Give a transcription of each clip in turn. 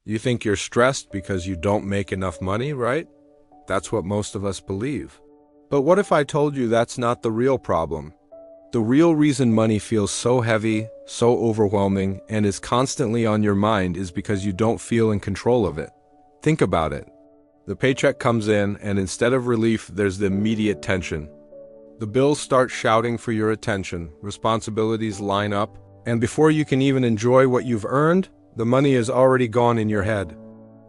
You think you're stressed because you don't make enough money, right? That's what most of us believe. But what if I told you that's not the real problem? The real reason money feels so heavy, so overwhelming, and is constantly on your mind is because you don't feel in control of it. Think about it. The paycheck comes in, and instead of relief, there's the immediate tension. The bills start shouting for your attention, responsibilities line up, and before you can even enjoy what you've earned, the money is already gone in your head.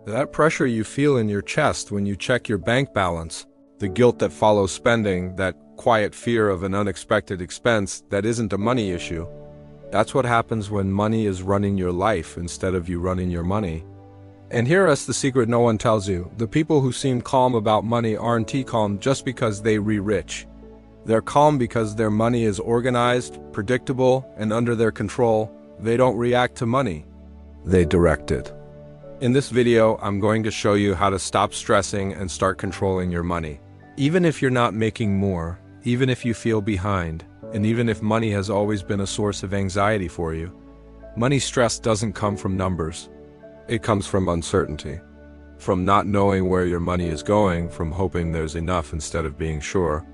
That pressure you feel in your chest when you check your bank balance, the guilt that follows spending, that quiet fear of an unexpected expense that isn't a money issue. That's what happens when money is running your life instead of you running your money. And here's the secret no one tells you. The people who seem calm about money aren't calm just because they're rich. They're calm because their money is organized, predictable, and under their control. They don't react to money. They direct it. In this video, I'm going to show you how to stop stressing and start controlling your money. Even if you're not making more, even if you feel behind, and even if money has always been a source of anxiety for you, money stress doesn't come from numbers. It comes from uncertainty, from not knowing where your money is going, from hoping there's enough instead of being sure.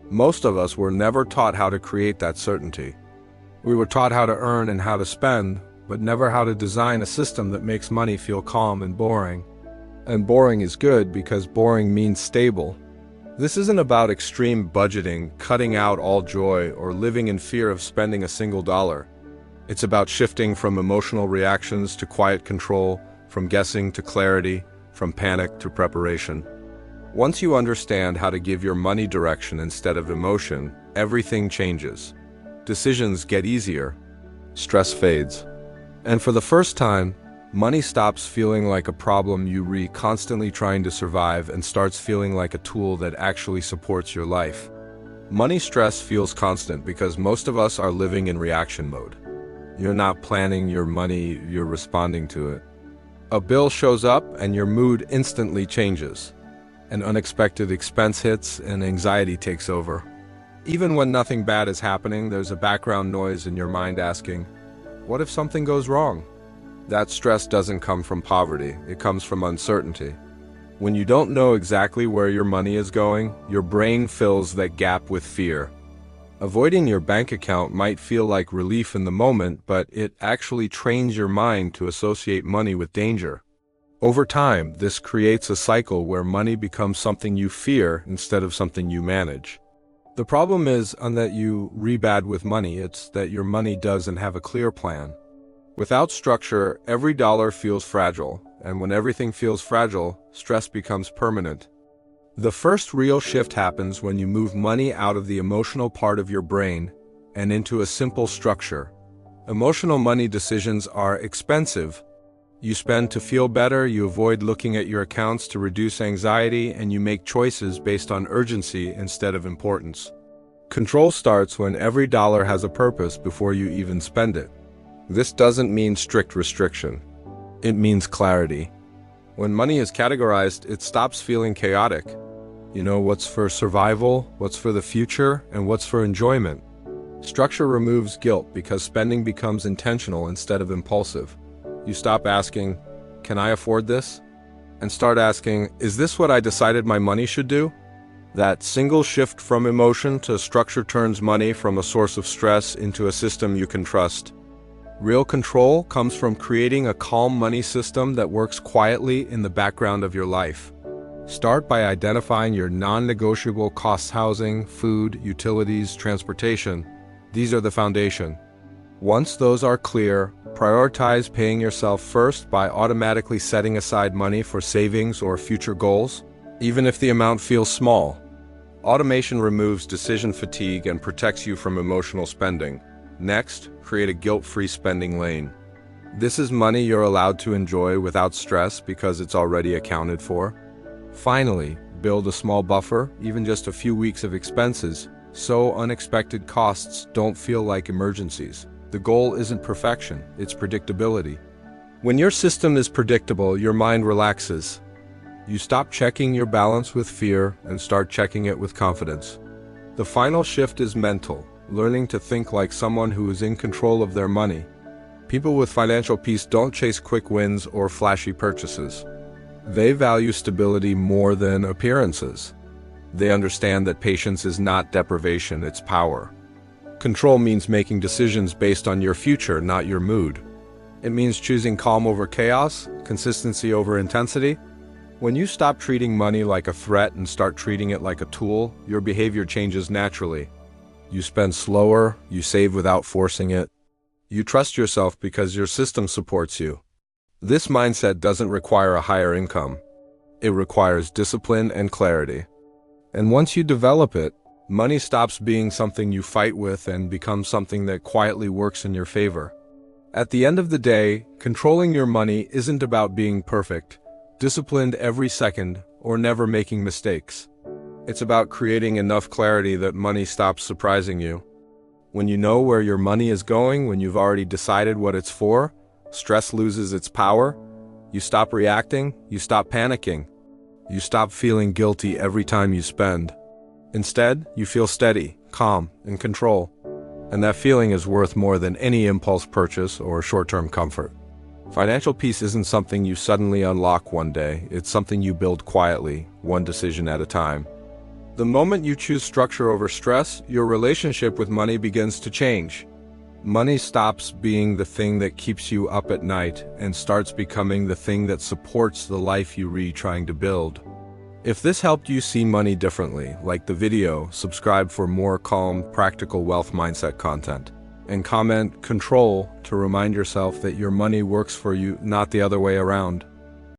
Most of us were never taught how to create that certainty. We were taught how to earn and how to spend, but never how to design a system that makes money feel calm and boring. And boring is good because boring means stable. This isn't about extreme budgeting, cutting out all joy, or living in fear of spending a single dollar. It's about shifting from emotional reactions to quiet control, from guessing to clarity, from panic to preparation. Once you understand how to give your money direction instead of emotion, everything changes. Decisions get easier. Stress fades. And for the first time, money stops feeling like a problem you're constantly trying to survive and starts feeling like a tool that actually supports your life. Money stress feels constant because most of us are living in reaction mode. You're not planning your money, you're responding to it. A bill shows up and your mood instantly changes. An unexpected expense hits and anxiety takes over. Even when nothing bad is happening, there's a background noise in your mind asking, what if something goes wrong? That stress doesn't come from poverty, it comes from uncertainty. When you don't know exactly where your money is going, your brain fills that gap with fear. Avoiding your bank account might feel like relief in the moment, but it actually trains your mind to associate money with danger. Over time, this creates a cycle where money becomes something you fear instead of something you manage. The problem is not that you bad with money, it's that your money doesn't have a clear plan. Without structure, every dollar feels fragile, and when everything feels fragile, stress becomes permanent. The first real shift happens when you move money out of the emotional part of your brain and into a simple structure. Emotional money decisions are expensive. You spend to feel better, you avoid looking at your accounts to reduce anxiety, and you make choices based on urgency instead of importance. Control starts when every dollar has a purpose before you even spend it. This doesn't mean strict restriction. It means clarity. When money is categorized, it stops feeling chaotic. You know what's for survival, what's for the future, and what's for enjoyment. Structure removes guilt because spending becomes intentional instead of impulsive. You stop asking, can I afford this? And start asking, is this what I decided my money should do? That single shift from emotion to structure turns money from a source of stress into a system you can trust. Real control comes from creating a calm money system that works quietly in the background of your life. Start by identifying your non-negotiable costs: housing, food, utilities, transportation. These are the foundation. Once those are clear, prioritize paying yourself first by automatically setting aside money for savings or future goals, even if the amount feels small. Automation removes decision fatigue and protects you from emotional spending. Next, create a guilt-free spending lane. This is money you're allowed to enjoy without stress because it's already accounted for. Finally, build a small buffer, even just a few weeks of expenses, so unexpected costs don't feel like emergencies. The goal isn't perfection, it's predictability. When your system is predictable, your mind relaxes. You stop checking your balance with fear and start checking it with confidence. The final shift is mental, learning to think like someone who is in control of their money. People with financial peace don't chase quick wins or flashy purchases. They value stability more than appearances. They understand that patience is not deprivation, it's power. Control means making decisions based on your future, not your mood. It means choosing calm over chaos, consistency over intensity. When you stop treating money like a threat and start treating it like a tool, your behavior changes naturally. You spend slower, you save without forcing it. You trust yourself because your system supports you. This mindset doesn't require a higher income. It requires discipline and clarity. And once you develop it, money stops being something you fight with and becomes something that quietly works in your favor. At the end of the day, controlling your money isn't about being perfect, disciplined every second, or never making mistakes. It's about creating enough clarity that money stops surprising you. When you know where your money is going, when you've already decided what it's for, stress loses its power. You stop reacting, you stop panicking. You stop feeling guilty every time you spend. Instead, you feel steady, calm, in control. And that feeling is worth more than any impulse purchase or short-term comfort. Financial peace isn't something you suddenly unlock one day. It's something you build quietly, one decision at a time. The moment you choose structure over stress, your relationship with money begins to change. Money stops being the thing that keeps you up at night and starts becoming the thing that supports the life you're trying to build. If this helped you see money differently, like the video, subscribe for more calm, practical wealth mindset content. And comment "control" to remind yourself that your money works for you, not the other way around.